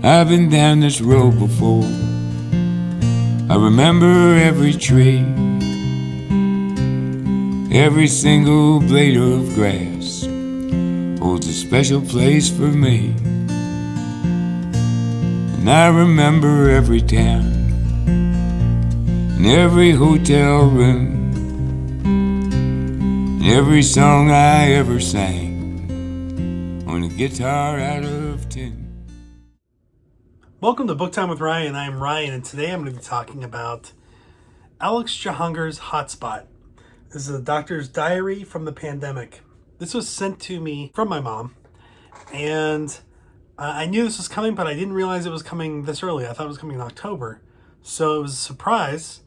I've been down this road before. I remember every tree, every single blade of grass holds a special place for me. And I remember every town and every hotel room, and every song I ever sang on a guitar out of tune. Welcome to Book Time with Ryan. I'm Ryan, and today I'm going to be talking about Alex Jahangir's Hotspot. This is a doctor's diary from the pandemic. This was sent to me from my mom, and I knew this was coming, but I didn't realize it was coming this early. I thought it was coming in October, so it was a surprise,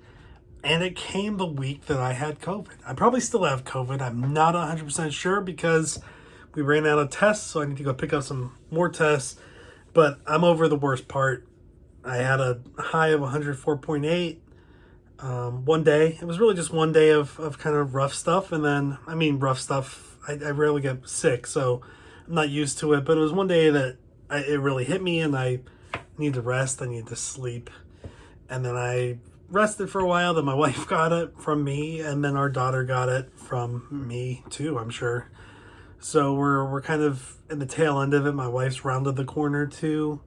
and it came the week that I had COVID. I probably still have COVID. I'm not 100% sure because we ran out of tests, so I need to go pick up some more tests. But I'm over the worst part. I had a high of 104.8 one day. It was really just one day of kind of rough stuff. And then, rough stuff, I rarely get sick, so I'm not used to it. But it was one day that it really hit me, and I need to rest. I need to sleep. And then I rested for a while. Then my wife got it from me, and then our daughter got it from me too, I'm sure. So we're kind of in the tail end of it. My wife's rounded the corner too.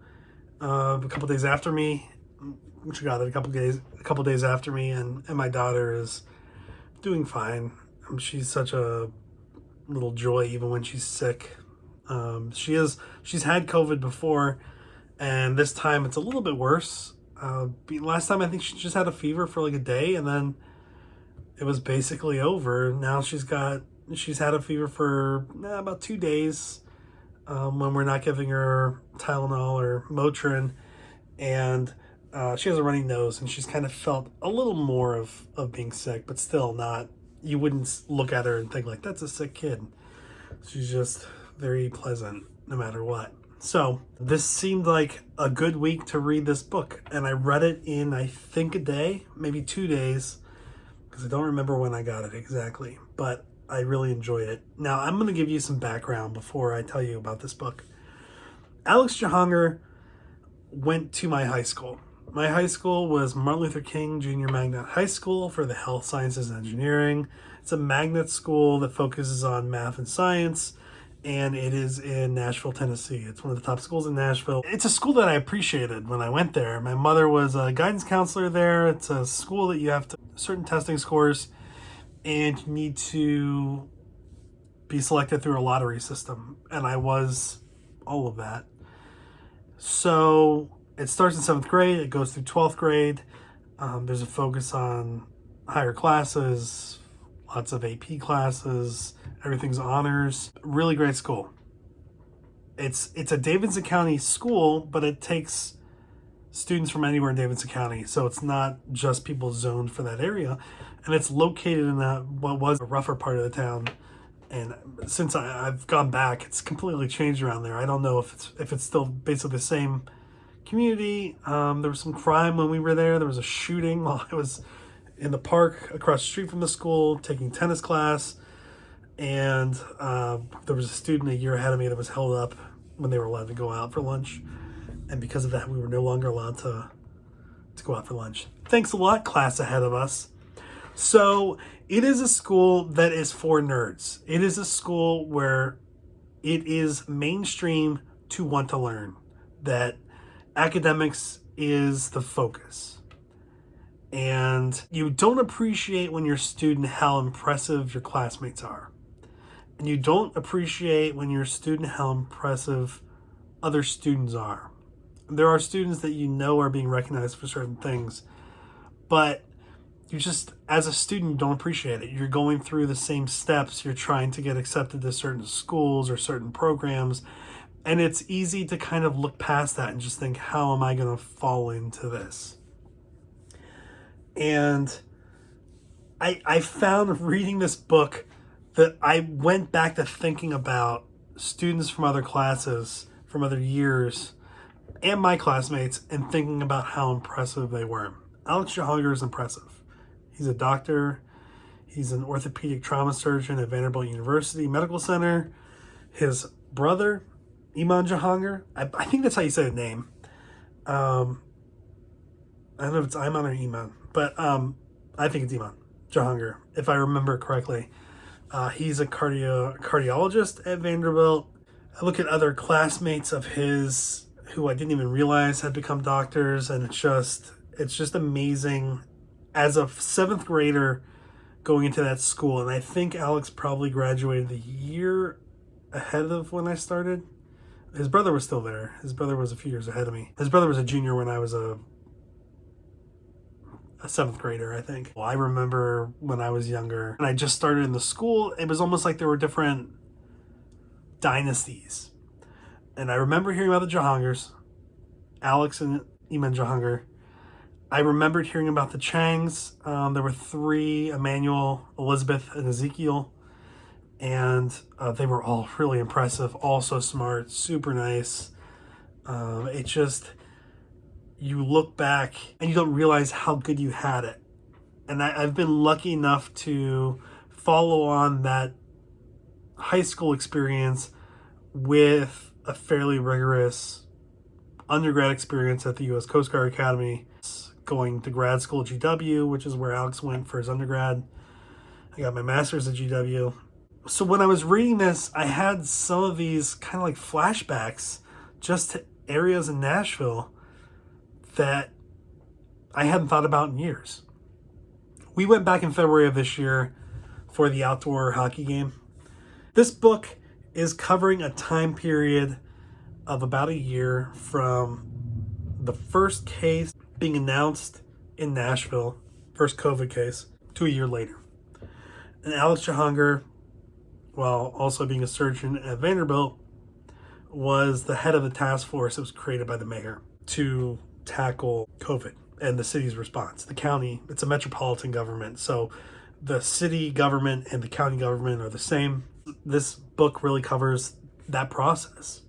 A couple days after me, she got it a couple days after me, and my daughter is doing fine. She's such a little joy even when she's sick. She's had COVID before, and this time it's a little bit worse. Last time I think she just had a fever for like a day, and then it was basically over. Now she's had a fever for about 2 days when we're not giving her Tylenol or Motrin, and she has a runny nose, and she's kind of felt a little more of being sick, but still not. You wouldn't look at her and think like, that's a sick kid. She's just very pleasant no matter what. So this seemed like a good week to read this book, and I read it in, I think, a day, maybe 2 days, because I don't remember when I got it exactly, but I really enjoyed it. Now, I'm going to give you some background before I tell you about this book. Alex Jahangir went to my high school. My high school was Martin Luther King Junior Magnet High School for the Health Sciences and Engineering. It's a magnet school that focuses on math and science, and it is in Nashville, Tennessee. It's one of the top schools in Nashville. It's a school that I appreciated when I went there. My mother was a guidance counselor there. It's a school that you have certain testing scores, and you need to be selected through a lottery system. And I was all of that. So it starts in 7th grade. It goes through 12th grade. There's a focus on higher classes, lots of AP classes. Everything's honors. Really great school. It's a Davidson County school, but it takes students from anywhere in Davidson County. So it's not just people zoned for that area. And it's located in what was a rougher part of the town. And since I've gone back, it's completely changed around there. I don't know if it's still basically the same community. There was some crime when we were there. There was a shooting while I was in the park across the street from the school taking tennis class. And there was a student a year ahead of me that was held up when they were allowed to go out for lunch. And because of that, we were no longer allowed to go out for lunch. Thanks a lot, class ahead of us. So it is a school that is for nerds. It is a school where it is mainstream to want to learn, that academics is the focus. And you don't appreciate when you're a student how impressive your classmates are. And you don't appreciate when you're a student how impressive other students are. There are students that you know are being recognized for certain things, but you just, as a student, don't appreciate it. You're going through the same steps. You're trying to get accepted to certain schools or certain programs, and it's easy to kind of look past that and just think, how am I going to fall into this? And I found reading this book that I went back to thinking about students from other classes, from other years, and my classmates, and thinking about how impressive they were. Alex Jahangir is impressive. He's a doctor. He's an orthopedic trauma surgeon at Vanderbilt University Medical Center. His brother, Iman Jahangir, I think that's how you say the name, Um, I don't know if it's Iman or Iman, but I think it's Iman Jahangir, if I remember correctly. He's a cardiologist at Vanderbilt. I look at other classmates of his who I didn't even realize had become doctors, and it's just amazing. As a seventh grader going into that school, and I think Alex probably graduated the year ahead of when I started. His brother was still there. His brother was a few years ahead of me. His brother was a junior when I was a seventh grader, I think. Well, I remember when I was younger and I just started in the school, it was almost like there were different dynasties. And I remember hearing about the Jahangirs, Alex and Iman Jahangir. I remembered hearing about the Changs. There were three: Emmanuel, Elizabeth, and Ezekiel. And they were all really impressive, all so smart, super nice. It just, you look back and you don't realize how good you had it. And I've been lucky enough to follow on that high school experience with a fairly rigorous undergrad experience at the U.S. Coast Guard Academy, going to grad school at GW, which is where Alex went for his undergrad. I got my master's at GW. So when I was reading this, I had some of these kind of like flashbacks just to areas in Nashville that I hadn't thought about in years. We went back in February of this year for the outdoor hockey game. This book is covering a time period of about a year from the first case being announced in Nashville, first COVID case, to a year later. And Alex Jahangir, while also being a surgeon at Vanderbilt, was the head of the task force that was created by the mayor to tackle COVID and the city's response. The county, it's a metropolitan government, so the city government and the county government are the same. This book really covers that process.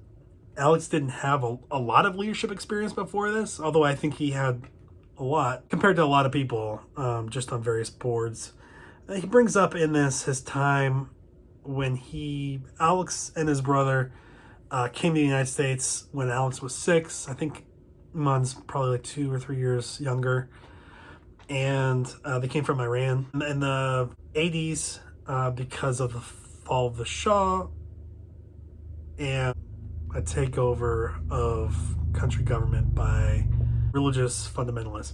Alex didn't have a lot of leadership experience before this, although I think he had a lot compared to a lot of people just on various boards. He brings up in this his time when Alex and his brother came to the United States when Alex was 6. I think Iman's probably like 2 or 3 years younger. And they came from Iran in the 80s because of the fall of the Shah and a takeover of country government by religious fundamentalists.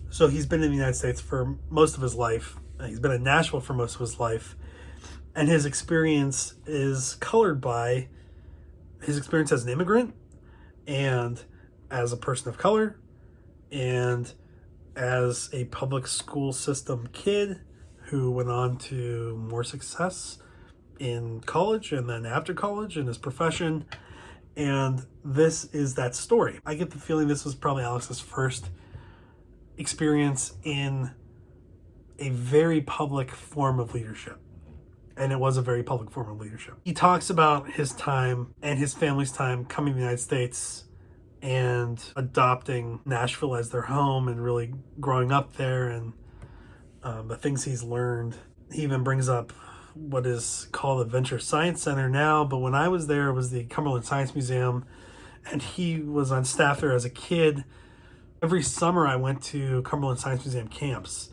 So he's been in the United States for most of his life. He's been in Nashville for most of his life. And his experience is colored by his experience as an immigrant and as a person of color and as a public school system kid who went on to more success in college and then after college in his profession. And this is that story. I get the feeling this was probably Alex's first experience in a very public form of leadership. And it was a very public form of leadership. He talks about his time and his family's time coming to the United States and adopting Nashville as their home and really growing up there and the things he's learned. He even brings up what is called the Venture Science Center now, but when I was there, it was the Cumberland Science Museum, and he was on staff there as a kid. Every summer I went to Cumberland Science Museum camps.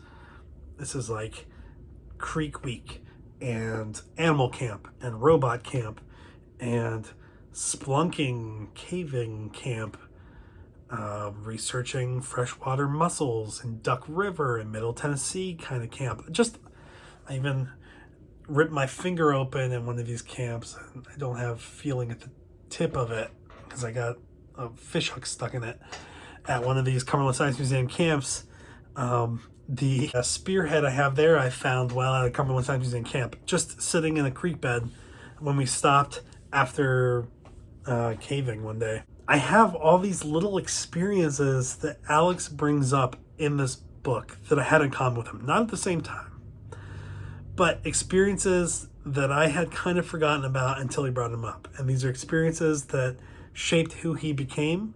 This is like Creek Week and Animal Camp and Robot Camp and Splunking Caving Camp, researching freshwater mussels in Duck River in Middle Tennessee kind of camp. I even ripped my finger open in one of these camps, and I don't have feeling at the tip of it because I got a fish hook stuck in it at one of these Cumberland Science Museum camps. The spearhead I have there I found while at a Cumberland Science Museum camp, just sitting in a creek bed when we stopped after caving one day. I have all these little experiences that Alex brings up in this book that I had in common with him. Not at the same time, but experiences that I had kind of forgotten about until he brought them up. And these are experiences that shaped who he became.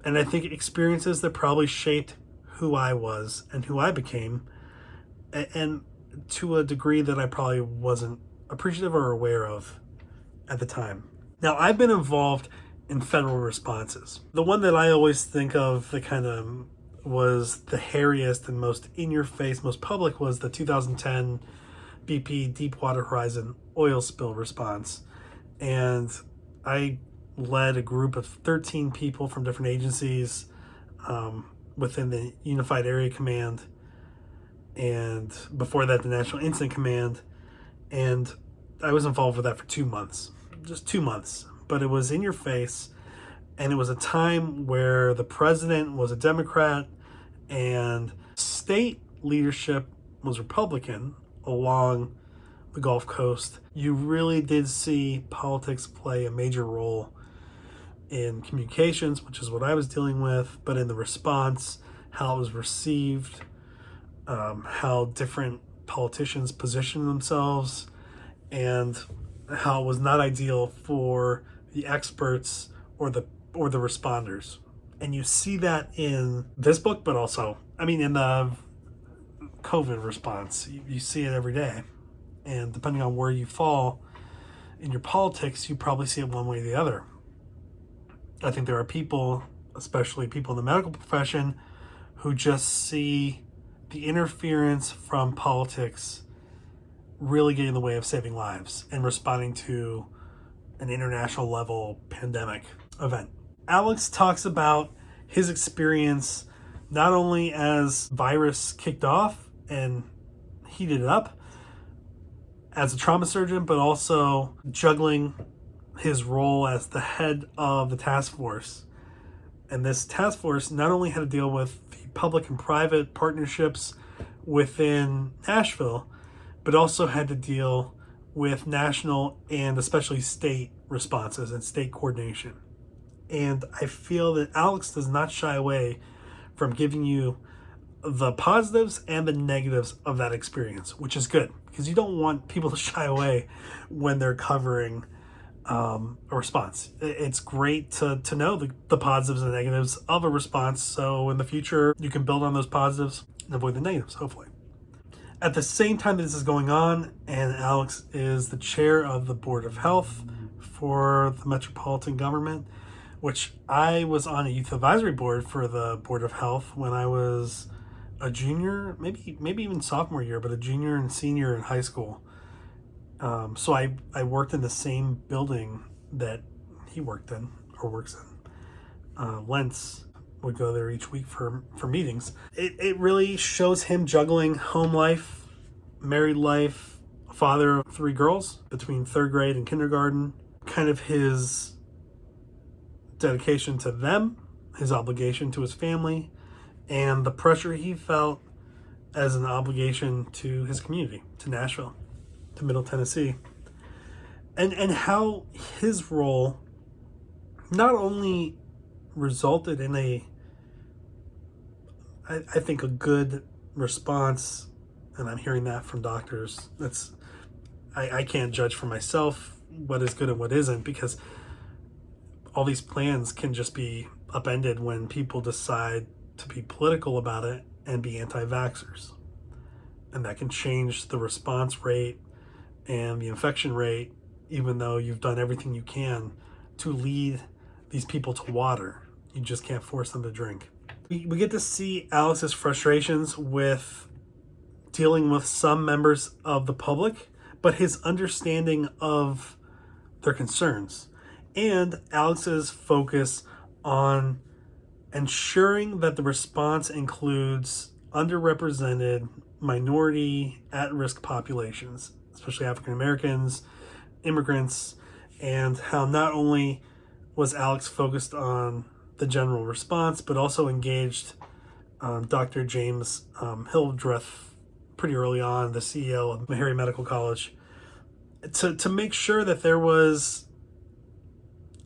And I think experiences that probably shaped who I was and who I became. And to a degree that I probably wasn't appreciative or aware of at the time. Now, I've been involved in federal responses. The one that I always think of that kind of was the hairiest and most in-your-face, most public was the 2010 BP Deepwater Horizon oil spill response. And I led a group of 13 people from different agencies within the Unified Area Command, and before that the National Incident Command. And I was involved with that for 2 months, just 2 months. But it was in your face, and it was a time where the president was a Democrat and state leadership was Republican along the Gulf Coast. You really did see politics play a major role in communications, which is what I was dealing with, but in the response, how it was received, how different politicians positioned themselves, and how it was not ideal for the experts or the responders. And you see that in this book, but also, in the COVID response, you see it every day. And depending on where you fall in your politics, you probably see it one way or the other. I think there are people, especially people in the medical profession, who just see the interference from politics really getting in the way of saving lives and responding to an international level pandemic event. Alex talks about his experience not only as virus kicked off and heated up as a trauma surgeon, but also juggling his role as the head of the task force. And this task force not only had to deal with the public and private partnerships within Nashville, but also had to deal with national and especially state responses and state coordination. And I feel that Alex does not shy away from giving you the positives and the negatives of that experience, which is good, because you don't want people to shy away when they're covering a response. It's great to know the positives and negatives of a response, so in the future you can build on those positives and avoid the negatives, hopefully. At the same time that this is going on, and Alex is the chair of the Board of Health for the Metropolitan Government, which I was on a youth advisory board for the Board of Health when I was a junior, maybe even sophomore year, but a junior and senior in high school. So I worked in the same building that he worked in or works in. Lentz would go there each week for meetings. It really shows him juggling home life, married life, father of 3 girls between 3rd grade and kindergarten, kind of his dedication to them, his obligation to his family, and the pressure he felt as an obligation to his community, to Nashville, to Middle Tennessee. And how his role not only resulted in I think a good response, and I'm hearing that from doctors. I can't judge for myself what is good and what isn't, because all these plans can just be upended when people decide to be political about it and be anti-vaxxers. And that can change the response rate and the infection rate, even though you've done everything you can to lead these people to water. You just can't force them to drink. We get to see Alex's frustrations with dealing with some members of the public, but his understanding of their concerns, and Alex's focus on ensuring that the response includes underrepresented, minority, at-risk populations, especially African Americans, immigrants, and how not only was Alex focused on the general response, but also engaged Dr. James Hildreth pretty early on, the CEO of Meharry Medical College, to make sure that there was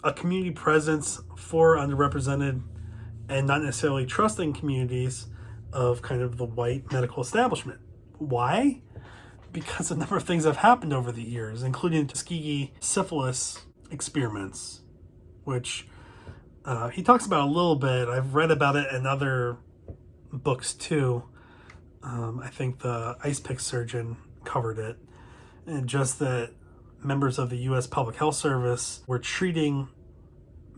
a community presence for underrepresented and not necessarily trusting communities of kind of the white medical establishment. Why? Because a number of things have happened over the years, including Tuskegee syphilis experiments, which he talks about a little bit. I've read about it in other books too. I think the ice pick surgeon covered it, and just that members of the U.S. Public Health Service were treating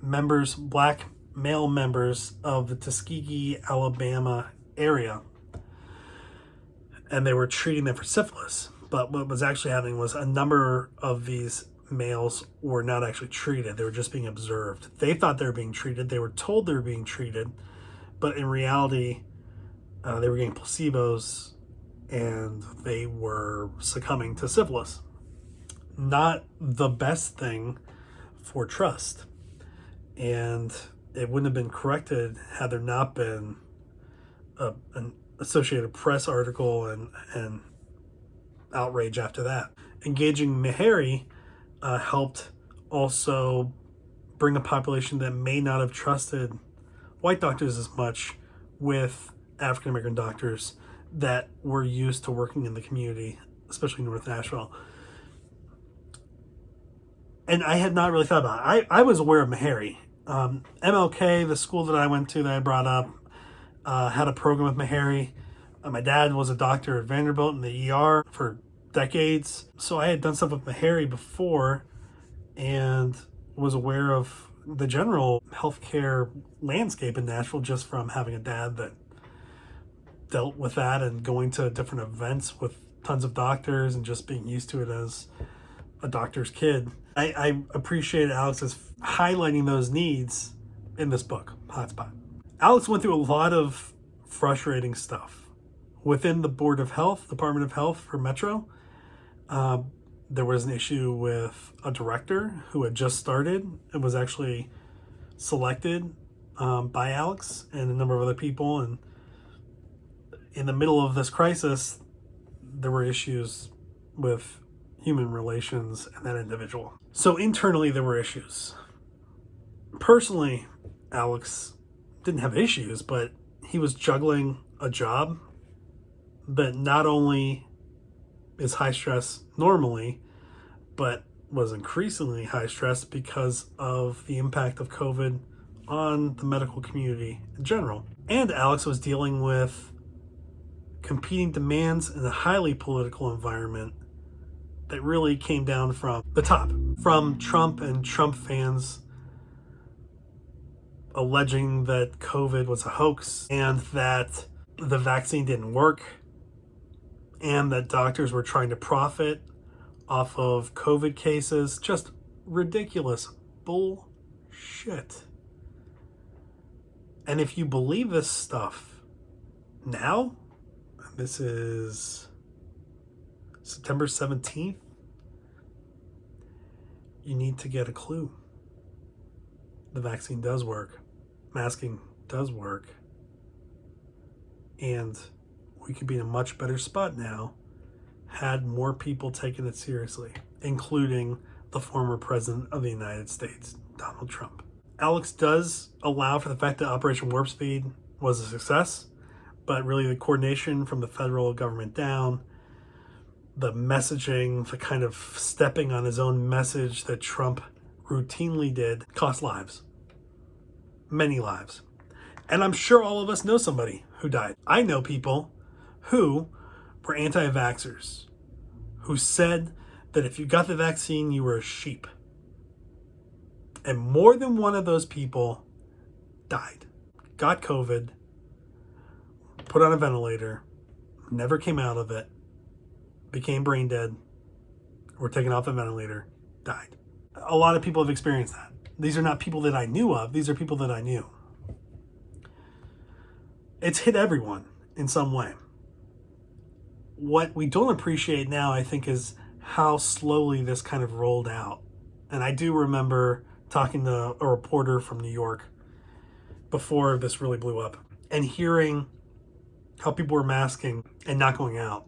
black male members of the Tuskegee, Alabama area, and they were treating them for syphilis. But what was actually happening was a number of these males were not actually treated. They were just being observed. They thought they were being treated. They were told they were being treated, but in reality, they were getting placebos and they were succumbing to syphilis. Not the best thing for trust. And it wouldn't have been corrected had there not been an Associated Press article and outrage after that. Engaging Meharry helped also bring a population that may not have trusted white doctors as much with African American doctors that were used to working in the community, especially North Nashville. And I had not really thought about it. I was aware of Meharry. MLK, the school that I went to that I brought up, had a program with Meharry. My dad was a doctor at Vanderbilt in the ER for decades. So I had done stuff with Meharry before and was aware of the general healthcare landscape in Nashville just from having a dad that dealt with that and going to different events with tons of doctors and just being used to it as a doctor's kid. I appreciate Alex's highlighting those needs in this book, Hotspot. Alex went through a lot of frustrating stuff. Within the Department of Health for Metro, there was an issue with a director who had just started and was actually selected by Alex and a number of other people. And in the middle of this crisis, there were issues with human relations and that individual. So internally, there were issues. Personally, Alex didn't have issues, but he was juggling a job that not only is high stress normally, but was increasingly high stress because of the impact of COVID on the medical community in general. And Alex was dealing with competing demands in a highly political environment that really came down from the top, from Trump and Trump fans alleging that COVID was a hoax and that the vaccine didn't work and that doctors were trying to profit off of COVID cases. Just ridiculous bullshit. And if you believe this stuff now, this is September 17th, you need to get a clue. The vaccine does work. Masking does work. And we could be in a much better spot now had more people taken it seriously, including the former president of the United States, Donald Trump. Alex does allow for the fact that Operation Warp Speed was a success, but really the coordination from the federal government down, the messaging, the kind of stepping on his own message that Trump routinely did, cost lives. Many lives. And I'm sure all of us know somebody who died. I know people who were anti-vaxxers, who said that if you got the vaccine, you were a sheep. And more than one of those people died, got COVID, put on a ventilator, never came out of it, became brain dead, were taken off the ventilator, died. A lot of people have experienced that. These are not people that I knew of. These are people that I knew. It's hit everyone in some way. What we don't appreciate now, I think, is how slowly this kind of rolled out. And I do remember talking to a reporter from New York before this really blew up and hearing how people were masking and not going out.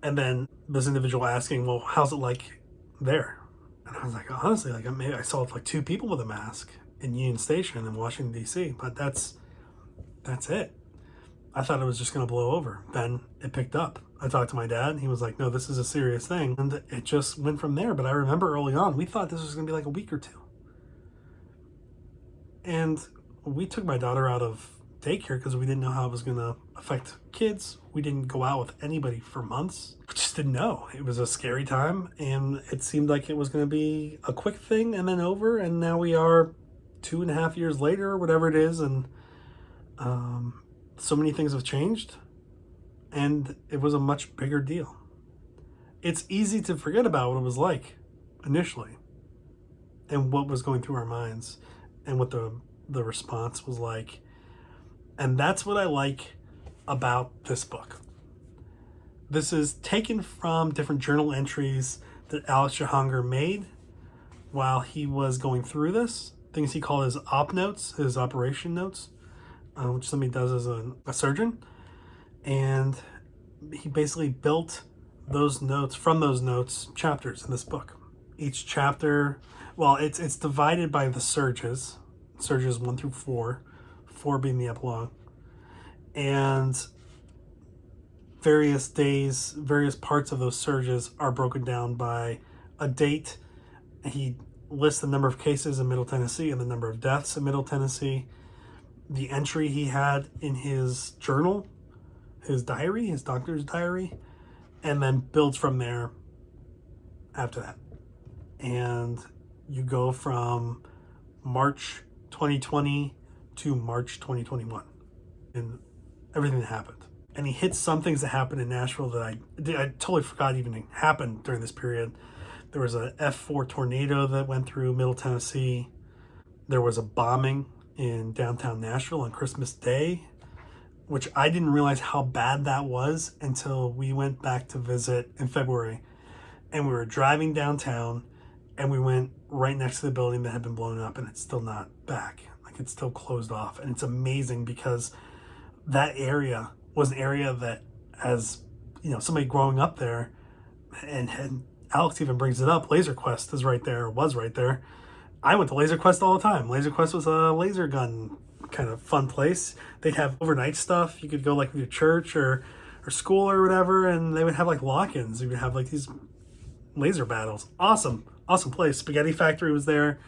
And then this individual asking, well, how's it like there? And I was like, honestly, like maybe I saw like 2 people with a mask in Union Station in Washington, D.C., but that's it. I thought it was just going to blow over. Then it picked up. I talked to my dad, and he was like, no, this is a serious thing. And it just went from there. But I remember early on, we thought this was going to be like a week or 2. And we took my daughter out of daycare because we didn't know how it was going to affect kids. We didn't go out with anybody for months. We just didn't know. It was a scary time, and it seemed like it was going to be a quick thing and then over. And now we are 2.5 years later, or whatever it is, and so many things have changed, and it was a much bigger deal. It's easy to forget about what it was like initially, and what was going through our minds, and what the response was like. And that's what I like about this book. This is taken from different journal entries that Alex Jahangir made while he was going through this, things he called his op notes, his operation notes, which somebody does as a surgeon. And he basically built those notes, from those notes, chapters in this book. Each chapter, well, it's divided by the surges 1 through 4, 4 being the epilogue, and various days, various parts of those surges are broken down by a date. He lists the number of cases in Middle Tennessee and the number of deaths in Middle Tennessee, the entry he had in his journal, his diary, his doctor's diary, and then builds from there after that. And you go from March 2020 to March 2021 and everything that happened. And he hits some things that happened in Nashville that I totally forgot even happened during this period. There was a F4 tornado that went through Middle Tennessee. There was a bombing in downtown Nashville on Christmas Day, which I didn't realize how bad that was until we went back to visit in February. And we were driving downtown, and we went right next to the building that had been blown up, and it's still not back. Like, it's still closed off. And it's amazing because that area was an area that, as you know, somebody growing up there, and Alex even brings it up, Laser Quest is right there, or was right there. I went to Laser Quest all the time. Laser Quest was a laser gun kind of fun place. They'd have overnight stuff. You could go like with your church or school or whatever, and they would have like lock-ins. You would have like these laser battles. Awesome place. Spaghetti Factory was there.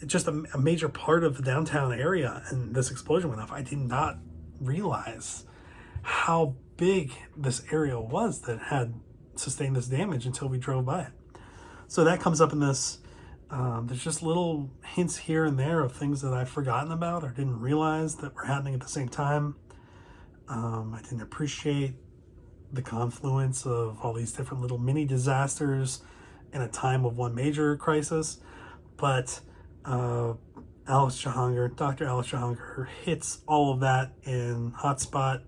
Just a major part of the downtown area, and this explosion went off. I did not realize how big this area was that had sustained this damage until we drove by it. So that comes up in this. There's just little hints here and there of things that I've forgotten about or didn't realize that were happening at the same time. I didn't appreciate the confluence of all these different little mini disasters in a time of one major crisis. But Dr. Alex Jahangir hits all of that in Hotspot,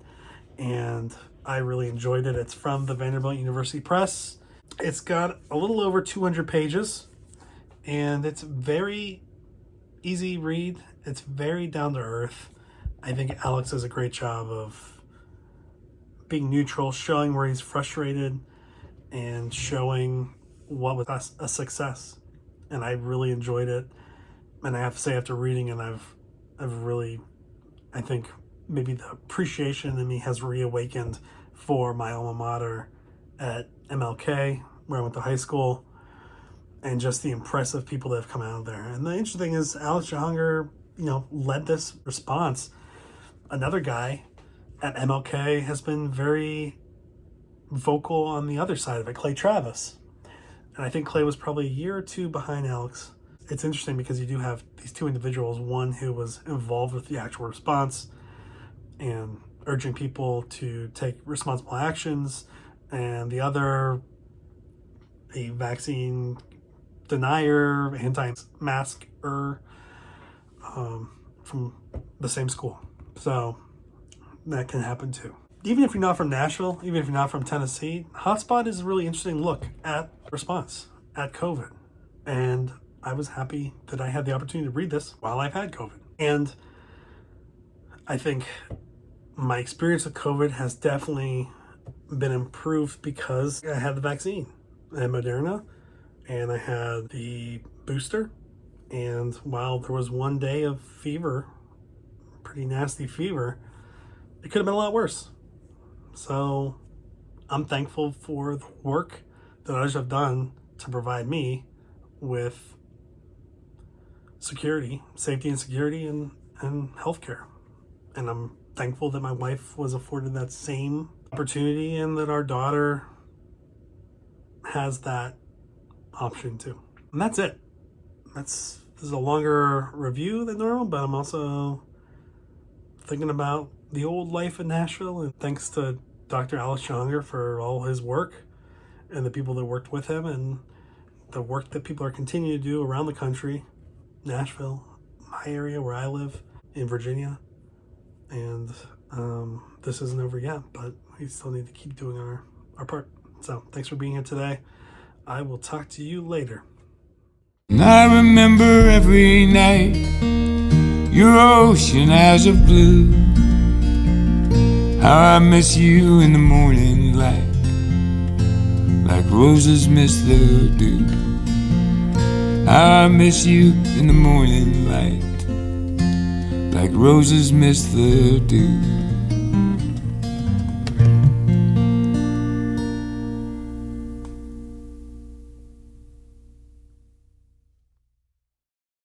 and I really enjoyed it. It's from the Vanderbilt University Press. It's got a little over 200 pages, and it's very easy read. It's very down to earth. I think Alex does a great job of being neutral, showing where he's frustrated, and showing what was a success. And I really enjoyed it. And I have to say, after reading it, I've really, I think maybe the appreciation in me has reawakened for my alma mater at MLK, where I went to high school, and just the impressive people that have come out of there. And the interesting thing is, Alex Jahangir, led this response. Another guy at MLK has been very vocal on the other side of it, Clay Travis. And I think Clay was probably a year or two behind Alex. It's interesting because you do have these two individuals, one who was involved with the actual response and urging people to take responsible actions, and the other, a vaccine denier, anti-masker from the same school. So that can happen too. Even if you're not from Nashville, even if you're not from Tennessee, Hotspot is a really interesting look at response, at COVID. And I was happy that I had the opportunity to read this while I've had COVID. And I think my experience with COVID has definitely been improved because I had the vaccine. I had Moderna, and I had the booster. And while there was one day of fever, pretty nasty fever, it could have been a lot worse. So I'm thankful for the work that others have done to provide me with safety and security and healthcare. And I'm thankful that my wife was afforded that same opportunity and that our daughter has that option too. And that's it. This is a longer review than normal, but I'm also thinking about the old life in Nashville, and thanks to Dr. Alex Jahangir for all his work and the people that worked with him and the work that people are continuing to do around the country, Nashville, my area where I live in Virginia. And this isn't over yet, but we still need to keep doing our part. So thanks for being here today. I will talk to you later. And I remember every night your ocean eyes of blue. How I miss you in the morning light, like roses miss the dew. How I miss you in the morning light, like roses miss the dew.